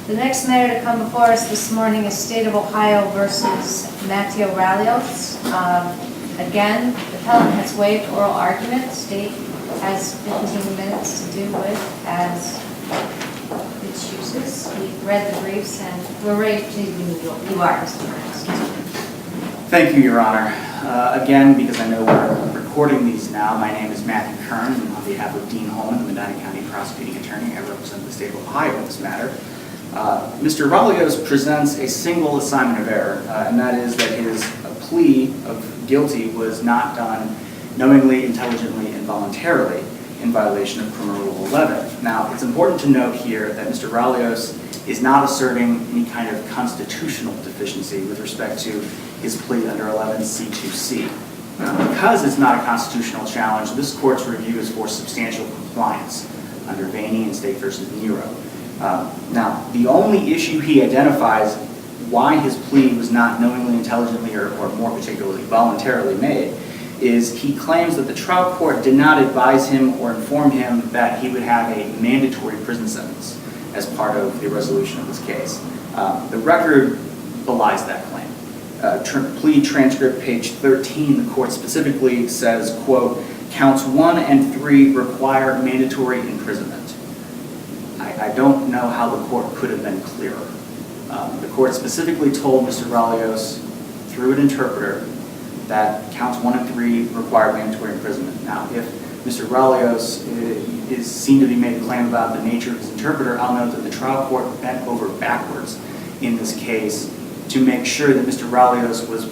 The next matter to come before us this morning is State of Ohio versus Mateo Ralios. Again, the appellant has waived oral argument. State has 15 minutes to do with as it chooses. We've read the briefs and we're ready to you are, Mr. Burns. Thank you, Your Honor. Again, because I know we're recording these now, my name is Matthew Kern, and on behalf of Dean Holman, the Medina County Prosecuting Attorney, I represent the State of Ohio in this matter. Mr. Ralios presents a single assignment of error, and that is that his plea of guilty was not done knowingly, intelligently, and voluntarily in violation of Criminal Rule 11. Now, it's important to note here that Mr. Ralios is not asserting any kind of constitutional deficiency with respect to his plea under 11C2C. Because it's not a constitutional challenge, this court's review is for substantial compliance under Vaney and State v. Nero. Now, the only issue he identifies why his plea was not knowingly, intelligently, or more particularly voluntarily made is he claims that the trial court did not advise him or inform him that he would have a mandatory prison sentence as part of the resolution of this case. The record belies that claim. Plea transcript page 13, the court specifically says, quote, counts 1 and 3 require mandatory imprisonment. I don't know how the court could have been clearer. The court specifically told Mr. Ralios through an interpreter that counts 1 and 3 require mandatory imprisonment. Now, if Mr. Ralios is seen to be made a claim about the nature of his interpreter, I'll note that the trial court bent over backwards in this case to make sure that Mr. Ralios was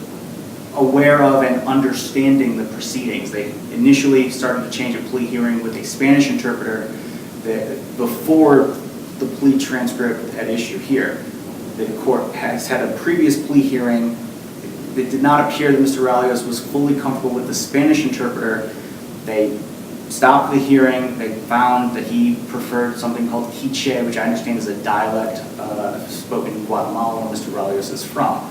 aware of and understanding the proceedings. They initially started to change a plea hearing with a Spanish interpreter before the plea transcript at issue here. The court has had a previous plea hearing. It did not appear that Mr. Ralios was fully comfortable with the Spanish interpreter. They stopped the hearing. They found that he preferred something called Quiche, which I understand is a dialect spoken in Guatemala where Mr. Ralios is from.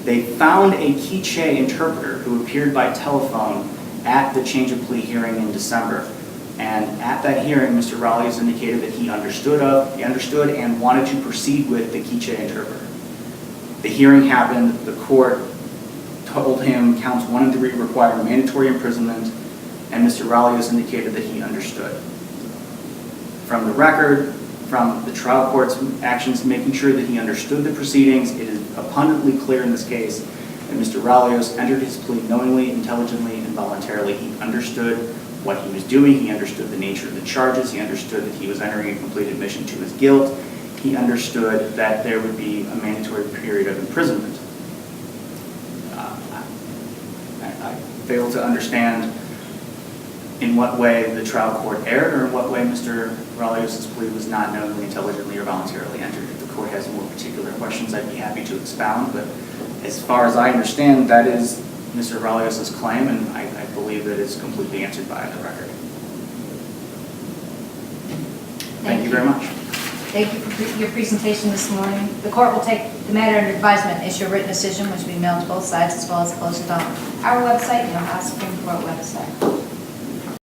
They found a Quiche interpreter who appeared by telephone at the change of plea hearing in December. And at that hearing, Mr. Ralios indicated that he understood and wanted to proceed with the Quiche interpreter. The hearing happened. The court told him counts 1 and 3 require mandatory imprisonment, and Mr. Ralios indicated that he understood. From the record, from the trial court's actions making sure that he understood the proceedings, it is abundantly clear in this case that Mr. Ralios entered his plea knowingly, intelligently, and voluntarily. He understood what he was doing. He understood the nature of the charges. He understood that he was entering a complete admission to his guilt. He understood that there would be a mandatory period of imprisonment. I fail to understand in what way the trial court erred or in what way Mr. Ralios' plea was not knowingly, intelligently, or voluntarily entered. If the court has more particular questions, I'd be happy to expound, but as far as I understand, that is Mr. Ralios' claim, and I believe that it's completely answered by the record. Thank you very much. Thank you for your presentation this morning. The court will take the matter under advisement and issue a written decision which will be mailed to both sides as well as posted on our website and the Supreme Court website.